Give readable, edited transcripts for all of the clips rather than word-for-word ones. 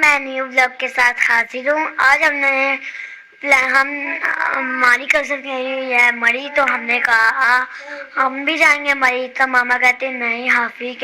मैं new blog के साथ हाजिर हूँ। आज हमारी कज़न गई हुई है मरी, तो हमने कहा हम भी जाएंगे मरी। तो मामा कहते नहीं, हाफी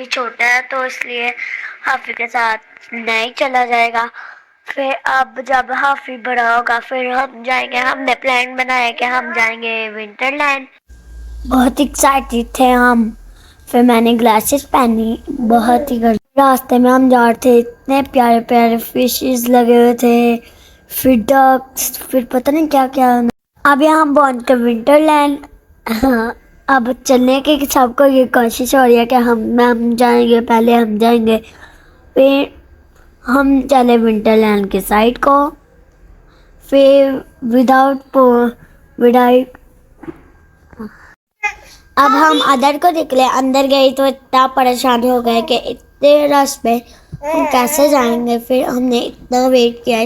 छोटा है तो इसलिए हाफी के साथ नहीं चला जाएगा। फिर अब जब हाफी बड़ा होगा फिर हम जाएंगे। हमने प्लान बनाया कि हम जाएंगे विंटरलैंड। बहुत एक्साइटेड थे हम। फिर मैंने ग्लासेस पहनी, बहुत ही रास्ते में हम जा रहे थे, इतने प्यारे प्यारे फिशेस लगे हुए थे, फिर डक्स, फिर पता नहीं क्या क्या। अब यहाँ पहुँच कर विंटरलैंड। हाँ, अब चलने की सबको ये कोशिश हो रही है कि हम जाएंगे, पहले हम जाएंगे। फिर हम चले विंटरलैंड के साइड को। फिर विदाउट अब हम अदर को निकले, अंदर गए तो इतना परेशान हो गए कि इतने रश में हम कैसे जाएंगे। फिर हमने इतना वेट किया,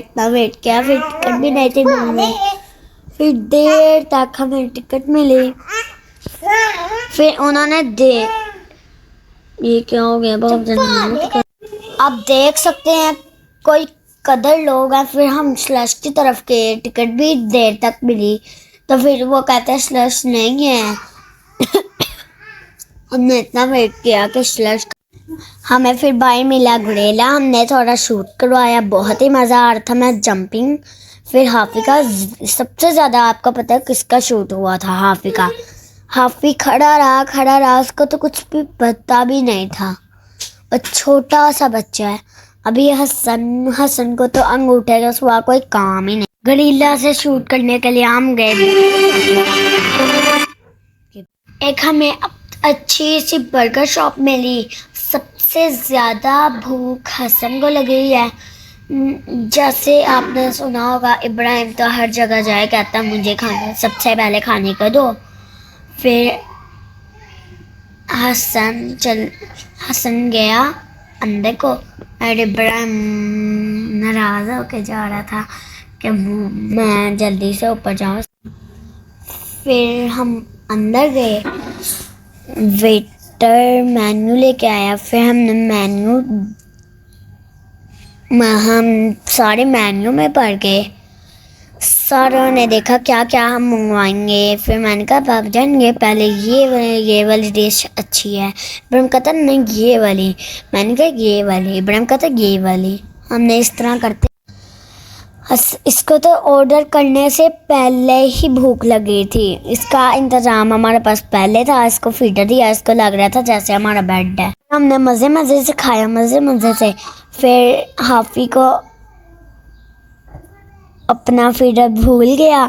फिर टिकट भी नहीं थी मिलने। फिर देर तक हमें टिकट मिली। फिर उन्होंने ये क्या हो गया, बहुत जल्दी। अब देख सकते हैं कोई कदर लोग हैं। फिर हम स्लश की तरफ के, टिकट भी देर तक मिली, तो फिर वो कहते हैं स्लश नहीं है। हमने इतना वेट किया कि स्लश हमें फिर भाई मिला गुड़ेला, हमने थोड़ा शूट करवाया, बहुत ही मज़ा आ रहा था। मैं जंपिंग। फिर हाफी का सबसे ज़्यादा, आपको पता है किसका शूट हुआ था? हाफी का। हाफी खड़ा रहा, उसको तो कुछ भी पता भी नहीं था। और छोटा सा बच्चा है। अभी हसन को तो अंगूठे का सिवा कोई काम ही नहीं। गुड़ेला से शूट करने के लिए हम गए। एक हमें अच्छी सी बर्गर शॉप मिली। सबसे ज़्यादा भूख हसन को लगी है। जैसे आपने सुना होगा, इब्राहिम तो हर जगह जाए, कहता मुझे खाना, सबसे पहले खाने को दो। फिर हसन गया अंदर को, और इब्राहिम नाराज़ होके जा रहा था कि मैं जल्दी से ऊपर जाऊँ। फिर हम अंदर गए, वेटर मेन्यू लेके आया। फिर हम सारे मेन्यू में पढ़ गए। सारों ने देखा क्या क्या हम मंगवाएंगे। फिर मैंने कहा बाबूजान ये पहले ये वाली डिश अच्छी है। इब्राहिम कहता नहीं ये वाली। मैंने कहा ये वाली। इब्राहिम कहता ये वाली। हमने इस तरह करते, इसको तो ऑर्डर करने से पहले ही भूख लगी थी। इसका इंतज़ाम हमारे पास पहले था। इसको फीडर दिया, इसको लग रहा था जैसे हमारा बेड है। हमने मज़े से खाया, मज़े से। फिर हाफी को अपना फीडर भूल गया।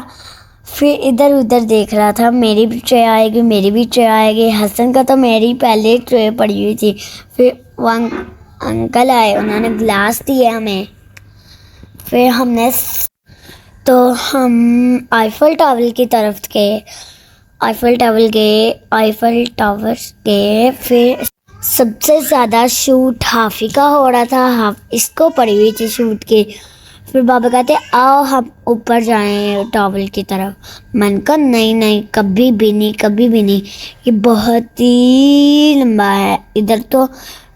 फिर इधर उधर देख रहा था, मेरी भी ट्रे आएगी। हसन का तो मेरी पहले ट्रे पड़ी हुई थी। फिर वो अंकल आए, उन्होंने ग्लास दिए हमें। फिर हम आईफल टावर की तरफ गए। आईफल टावर के फिर सबसे ज़्यादा शूट हाफी का हो रहा था। इसको पड़ी हुई थी शूट की। फिर बाबा कहते आओ हम ऊपर जाएं टावर की तरफ। मैंने कहा नहीं, कभी भी नहीं। ये बहुत ही लंबा है, इधर तो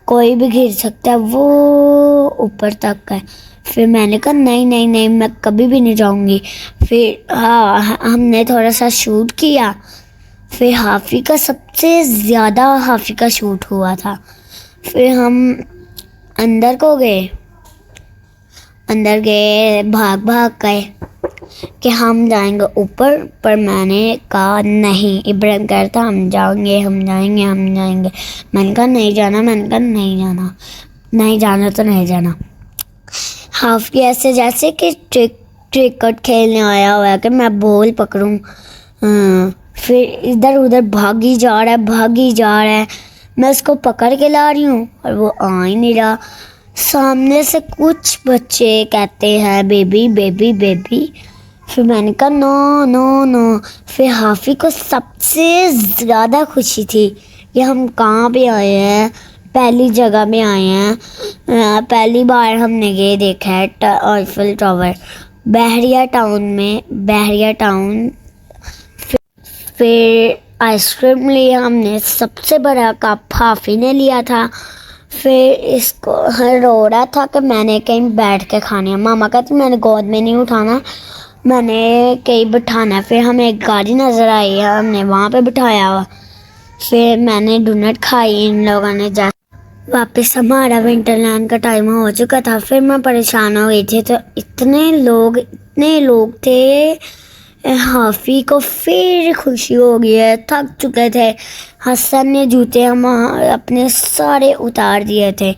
कोई भी गिर सकता है, वो ऊपर तक है। फिर मैंने कहा नहीं, मैं कभी भी नहीं जाऊंगी। फिर हमने थोड़ा सा शूट किया। फिर हाफी का सबसे ज़्यादा शूट हुआ था। फिर हम अंदर गए, भाग गए कि हम जाएंगे ऊपर। पर मैंने कहा नहीं। इब्राहिम कहता हम जाएंगे। मैंने कहा नहीं जाना, नहीं जाना। हाफी ऐसे जैसे कि क्रिकेट खेलने आया हुआ है कि मैं बॉल पकड़ूं। फिर इधर उधर भागी जा रहा है। मैं उसको पकड़ के ला रही हूँ और वो आ ही नहीं रहा। सामने से कुछ बच्चे कहते हैं बेबी। फिर मैंने कहा नो। फिर हाफी को सबसे ज़्यादा खुशी थी कि हम कहाँ पे आए हैं, पहली जगह में आए हैं। पहली बार हमने ये देखा है आईफल टावर, बहरिया टाउन। फिर आइसक्रीम लिया हमने, सबसे बड़ा कप हाफी ने लिया था। फिर इसको रो रहा था कि मैंने कहीं बैठ के खानी है। मामा कहती मैंने गोद में नहीं उठाना, मैंने कहीं बिठाना है। फिर हमें एक गाड़ी नज़र आई है, हमने वहाँ पे बिठाया हुआ। फिर मैंने डोनट खाई इन लोगों ने। जा वापस हमारा विंटरलैंड का टाइम हो चुका था। फिर मैं परेशान हो गई थी, तो इतने लोग थे। हाफी को फिर खुशी हो गई है, थक चुके थे। हसन ने जूते हम अपने सारे उतार दिए थे,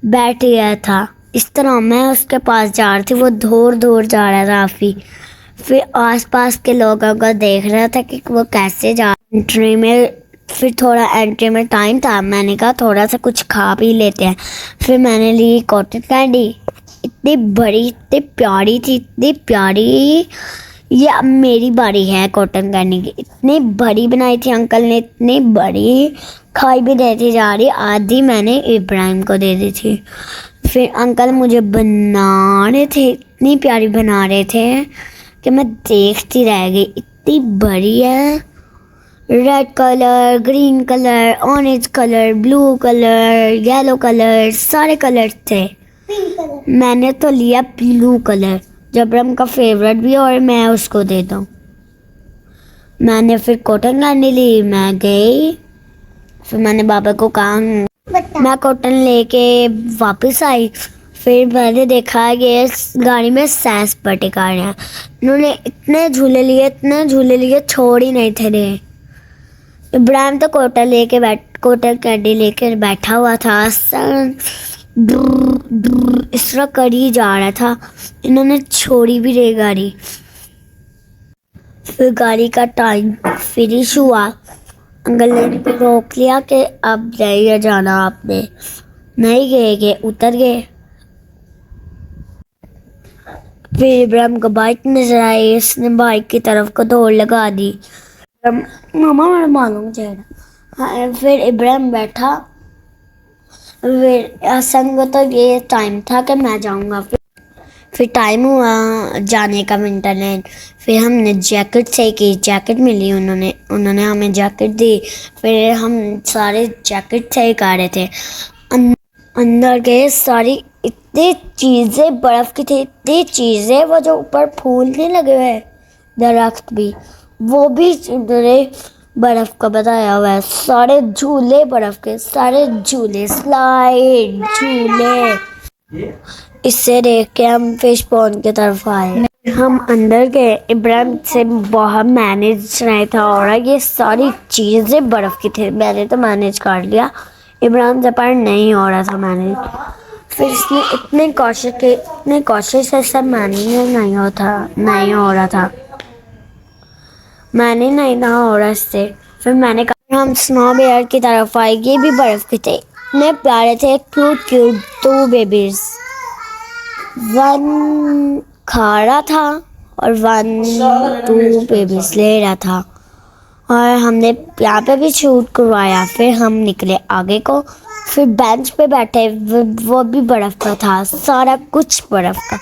बैठ गया था। इस तरह मैं उसके पास जा रही थी, वो दूर जा रहा था हाफी। फिर आसपास के लोगों को देख रहा था कि वो कैसे जा एंट्री में। फिर थोड़ा एंट्री में टाइम था, मैंने कहा थोड़ा सा कुछ खा पी लेते हैं। फिर मैंने ली कॉटन कैंडी, इतनी बड़ी, इतनी प्यारी थी, इतनी प्यारी। ये अब मेरी बारी है कॉटन कैंडी की। इतनी बड़ी बनाई थी अंकल ने, इतनी बड़ी। खाई भी देती जा रही, आधी मैंने इब्राहिम को दे दी थी। फिर अंकल मुझे बना रहे थे, इतनी प्यारी बना रहे थे कि मैं देखती रह गई। इतनी बड़ी है, red colour, green colour, orange colour, blue colour, yellow colour, सारे कलर थे। मैंने तो लिया ब्लू कलर, जबरम का फेवरेट भी, और मैं उसको देता हूँ। मैंने फिर कॉटन कैंडी ली, मैं गई। फिर मैंने बाबा को कहा, मैं कॉटन लेके वापस आई। फिर मैंने देखा कि इस गाड़ी में सैस पार्टी कर रहे हैं। उन्होंने इतने झूले लिए, छोड़ ही नहीं थे रहे। इब्राहिम तो कॉटन कैंडी लेकर बैठा हुआ था। इस तरह कर ही जा रहा था, इन्होंने छोड़ी भी रही गाड़ी। फिर गाड़ी का टाइम फिनिश हुआ, अंकल ने रोक लिया कि अब नहीं जाना आपने। नहीं गए, उतर गए। फिर इब्राहिम को बाइक नजर आई, उसने बाइक की तरफ को दौड़ लगा दी। मामा मेरा मालूम चेहरा। फिर इब्राहिम बैठा। फिर हसन को तो ये टाइम था कि मैं जाऊंगा। फिर टाइम हुआ जाने का विंटरलैंड। फिर हमने जैकेट सही की, जैकेट मिली, उन्होंने हमें जैकेट दी। फिर हम सारे जैकेट सही कर रहे थे। अंदर गए, सारी इतनी चीज़ें बर्फ़ की थी, इतनी चीज़ें। वो जो ऊपर फूल नहीं लगे हुए, दरख्त भी, वो भी बर्फ़ का बताया हुआ है। सारे झूले बर्फ़ के, सारे झूले, स्लाइड झूले। इससे देख के हम फिश पॉन्ड की तरफ आए। हम अंदर गए, इब्राहिम से बहुत मैनेज नहीं था और ये सारी चीज़ें बर्फ़ की थी। मैंने तो मैनेज कर लिया, इब्राहिम से पर नहीं हो रहा था मैनेज। फिर इसने इतने कोशिश से सब मैनेज नहीं हो रहा था, मैंने नहीं था हो रहा इससे। फिर मैंने कहा हम स्नो बेयर की तरफ आए, ये भी बर्फ़ के थे, इतने प्यारे थे, क्यूट 2 बेबीज़। 1 खा रहा था और 2 बेबीज़ ले रहा था। और हमने यहाँ पे भी शूट करवाया। फिर हम निकले आगे को, फिर बेंच पे बैठे, वो भी बर्फ़ का था, सारा कुछ बर्फ़ का।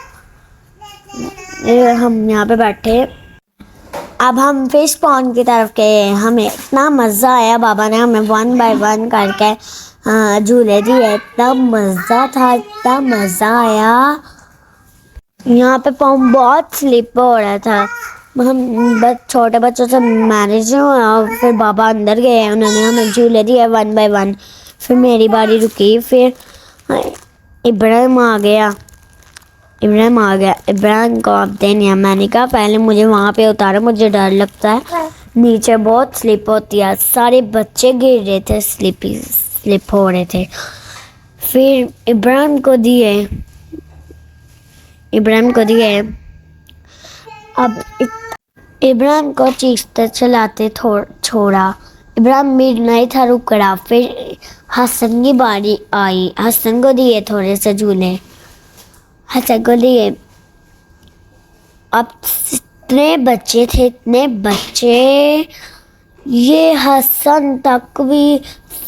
हम यहाँ पे बैठे। अब हम फिश पॉन्ड की तरफ गए। हमें इतना मज़ा आया, बाबा ने हमें 1 बाय 1 करके झूले दिए। इतना मज़ा था, इतना मज़ा आया। यहाँ पे पाँव बहुत स्लिप हो रहा था। हम छोटे बच्चों से मैनेज हुआ। और फिर बाबा अंदर गए, उन्होंने हमें झूले दिए 1 बाय 1। फिर मेरी बारी रुकी। फिर इब्राहिम आ गया। इब्राहिम को अब देने, मैंने कहा पहले मुझे वहाँ पे उतारो, मुझे डर लगता है, नीचे बहुत स्लिप होती है। सारे बच्चे गिर रहे थे, स्लिप हो रहे थे। फिर इब्राहिम को दिए। अब इब्राहिम को चीखते चलाते छोड़ा। इब्राहिम भी नहीं था रुक रहा। फिर हसन की बारी आई, हसन को दिए थोड़े से झूले, हसन को दिए। अब इतने बच्चे, ये हसन तक भी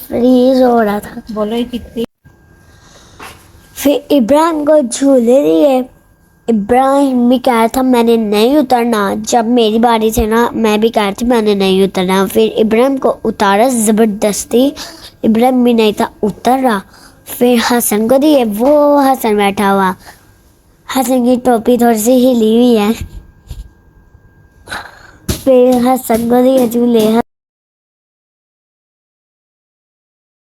फ्रीज हो रहा था। बोलो कितनी। फिर इब्राहिम को झूले दिए। इब्राहिम भी कह रहा था मैंने नहीं उतरना। जब मेरी बारी थी ना, मैं भी कह रही थी मैंने नहीं उतरना। फिर इब्राहिम को उतारा ज़बरदस्ती, इब्राहिम भी नहीं था उतर रहा। फिर हसन को दिए, वो हसन बैठा हुआ, हसन की टोपी थोड़ी सी हिली हुई है। फिर हसन को दिए झूले।